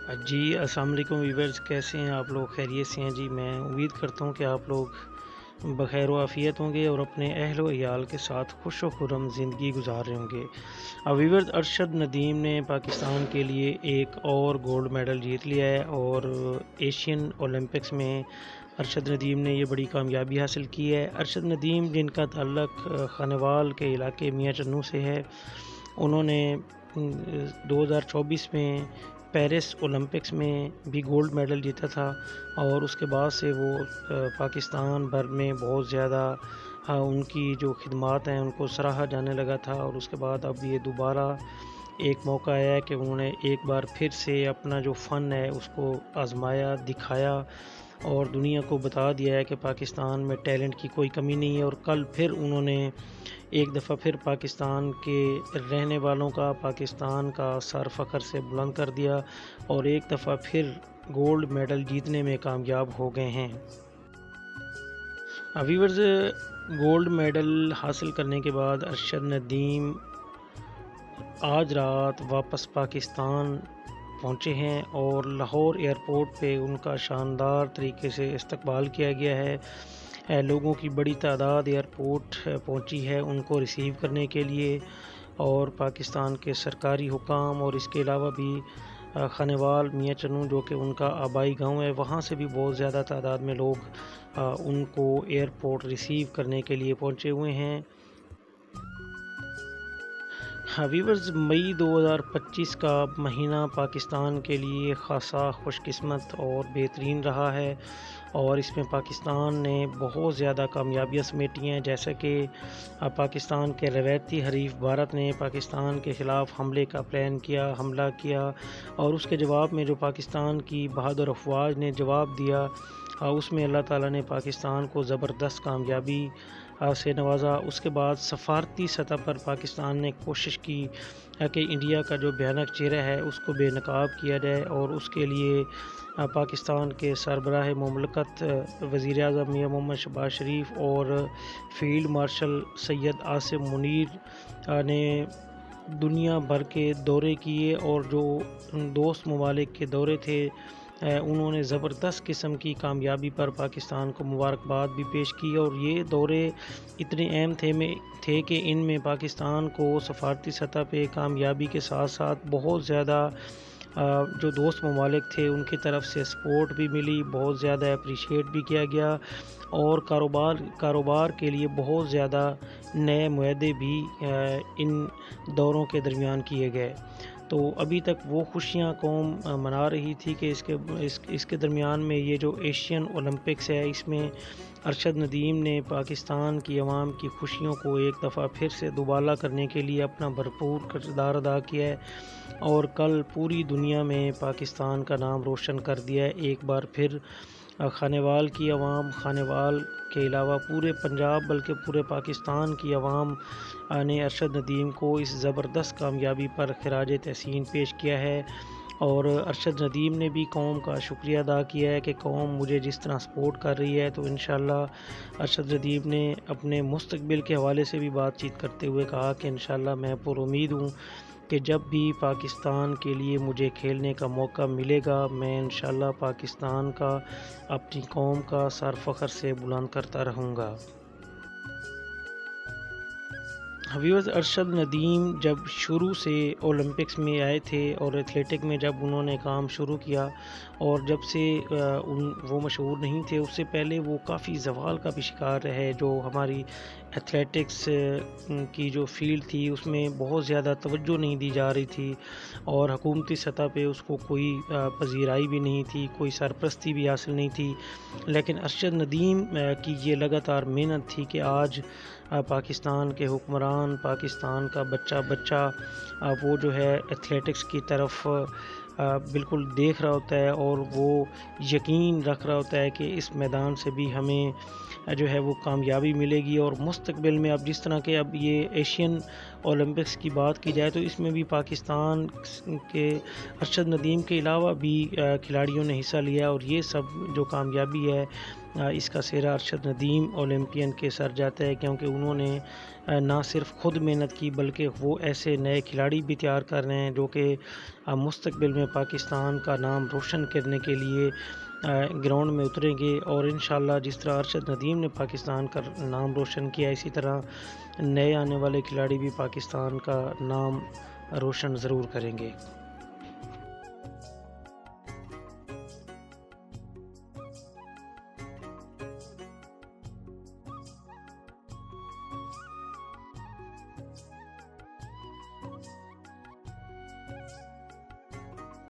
جی السلام علیکم ویورز، کیسے ہیں آپ لوگ؟ خیریت سے ہیں؟ جی میں امید کرتا ہوں کہ آپ لوگ بخیر و عافیت ہوں گے اور اپنے اہل و عیال کے ساتھ خوش و خرم زندگی گزار رہے ہوں گے۔ ویورز، ارشد ندیم نے پاکستان کے لیے ایک اور گولڈ میڈل جیت لیا ہے اور ایشین اولمپکس میں ارشد ندیم نے یہ بڑی کامیابی حاصل کی ہے۔ ارشد ندیم، جن کا تعلق خانوال کے علاقے میاں چنوں سے ہے، انہوں نے 2024 میں پیرس اولمپکس میں بھی گولڈ میڈل جیتا تھا اور اس کے بعد سے وہ پاکستان بھر میں بہت زیادہ ان کی جو خدمات ہیں ان کو سراہا جانے لگا تھا، اور اس کے بعد اب یہ دوبارہ ایک موقع آیا ہے کہ انہوں نے ایک بار پھر سے اپنا جو فن ہے اس کو آزمایا، دکھایا اور دنیا کو بتا دیا ہے کہ پاکستان میں ٹیلنٹ کی کوئی کمی نہیں ہے۔ اور کل پھر انہوں نے ایک دفعہ پھر پاکستان کے رہنے والوں کا، پاکستان کا سر فخر سے بلند کر دیا اور ایک دفعہ پھر گولڈ میڈل جیتنے میں کامیاب ہو گئے ہیں۔ ویورز، گولڈ میڈل حاصل کرنے کے بعد ارشد ندیم آج رات واپس پاکستان پہنچے ہیں اور لاہور ایئرپورٹ پہ ان کا شاندار طریقے سے استقبال کیا گیا ہے۔ لوگوں کی بڑی تعداد ایئرپورٹ پہنچی ہے ان کو ریسیو کرنے کے لیے، اور پاکستان کے سرکاری حکام اور اس کے علاوہ بھی خانوال میاں چنوں جو کہ ان کا آبائی گاؤں ہے، وہاں سے بھی بہت زیادہ تعداد میں لوگ ان کو ایئرپورٹ ریسیو کرنے کے لیے پہنچے ہوئے ہیں۔ ویورز، مئی 2025 کا مہینہ پاکستان کے لیے خاصا خوش قسمت اور بہترین رہا ہے، اور اس میں پاکستان نے بہت زیادہ کامیابیاں سمیٹی ہیں، جیسا کہ پاکستان کے روایتی حریف بھارت نے پاکستان کے خلاف حملے کا پلان کیا، حملہ کیا، اور اس کے جواب میں جو پاکستان کی بہادر افواج نے جواب دیا، اس میں اللہ تعالیٰ نے پاکستان کو زبردست کامیابی سے نوازا۔ اس کے بعد سفارتی سطح پر پاکستان نے کوشش کی کہ انڈیا کا جو بھیانک چہرہ ہے اس کو بے نقاب کیا جائے، اور اس کے لیے پاکستان کے سربراہ مملکت وزیر اعظم میاں محمد شہباز شریف اور فیلڈ مارشل سید عاصم منیر نے دنیا بھر کے دورے کیے، اور جو دوست ممالک کے دورے تھے انہوں نے زبردست قسم کی کامیابی پر پاکستان کو مبارکباد بھی پیش کی، اور یہ دورے اتنے اہم تھے کہ ان میں پاکستان کو سفارتی سطح پہ کامیابی کے ساتھ ساتھ بہت زیادہ جو دوست ممالک تھے ان کی طرف سے سپورٹ بھی ملی، بہت زیادہ اپریشیٹ بھی کیا گیا، اور کاروبار کے لیے بہت زیادہ نئے معاہدے بھی ان دوروں کے درمیان کیے گئے۔ تو ابھی تک وہ خوشیاں قوم منا رہی تھی کہ اس کے درمیان میں یہ جو ایشین اولمپکس ہے اس میں ارشد ندیم نے پاکستان کی عوام کی خوشیوں کو ایک دفعہ پھر سے دوبالا کرنے کے لیے اپنا بھرپور کردار ادا کیا ہے، اور کل پوری دنیا میں پاکستان کا نام روشن کر دیا ہے۔ ایک بار پھر خانوال کی عوام، خانوال کے علاوہ پورے پنجاب بلکہ پورے پاکستان کی عوام نے ارشد ندیم کو اس زبردست کامیابی پر خراج تحسین پیش کیا ہے، اور ارشد ندیم نے بھی قوم کا شکریہ ادا کیا ہے کہ قوم مجھے جس طرح سپورٹ کر رہی ہے۔ تو انشاءاللہ ارشد ندیم نے اپنے مستقبل کے حوالے سے بھی بات چیت کرتے ہوئے کہا کہ انشاءاللہ میں پر امید ہوں کہ جب بھی پاکستان کے لیے مجھے کھیلنے کا موقع ملے گا میں انشاءاللہ پاکستان کا، اپنی قوم کا سر فخر سے بلند کرتا رہوں گا۔ ویورز، ارشد ندیم جب شروع سے اولمپکس میں آئے تھے اور ایتھلیٹک میں جب انہوں نے کام شروع کیا، اور جب سے وہ مشہور نہیں تھے اس سے پہلے وہ کافی زوال کا بھی شکار رہے۔ جو ہماری ایتھلیٹکس کی جو فیلڈ تھی اس میں بہت زیادہ توجہ نہیں دی جا رہی تھی، اور حکومتی سطح پہ اس کو کوئی پذیرائی بھی نہیں تھی، کوئی سرپرستی بھی حاصل نہیں تھی، لیکن ارشد ندیم کی یہ لگاتار محنت تھی کہ آج پاکستان کے حکمران، پاکستان کا بچہ وہ جو ہے ایتھلیٹکس کی طرف بالکل دیکھ رہا ہوتا ہے، اور وہ یقین رکھ رہا ہوتا ہے کہ اس میدان سے بھی ہمیں جو ہے وہ کامیابی ملے گی، اور مستقبل میں اب جس طرح کہ اب یہ ایشین اولمپکس کی بات کی جائے تو اس میں بھی پاکستان کے ارشد ندیم کے علاوہ بھی کھلاڑیوں نے حصہ لیا، اور یہ سب جو کامیابی ہے اس کا سہرا ارشد ندیم اولمپئن کے سر جاتا ہے، کیونکہ انہوں نے نہ صرف خود محنت کی بلکہ وہ ایسے نئے کھلاڑی بھی تیار کر رہے ہیں جو کہ مستقبل میں پاکستان کا نام روشن کرنے کے لیے گراؤنڈ میں اتریں گے، اور انشاءاللہ جس طرح ارشد ندیم نے پاکستان کا نام روشن کیا، اسی طرح نئے آنے والے کھلاڑی بھی پاکستان کا نام روشن ضرور کریں گے۔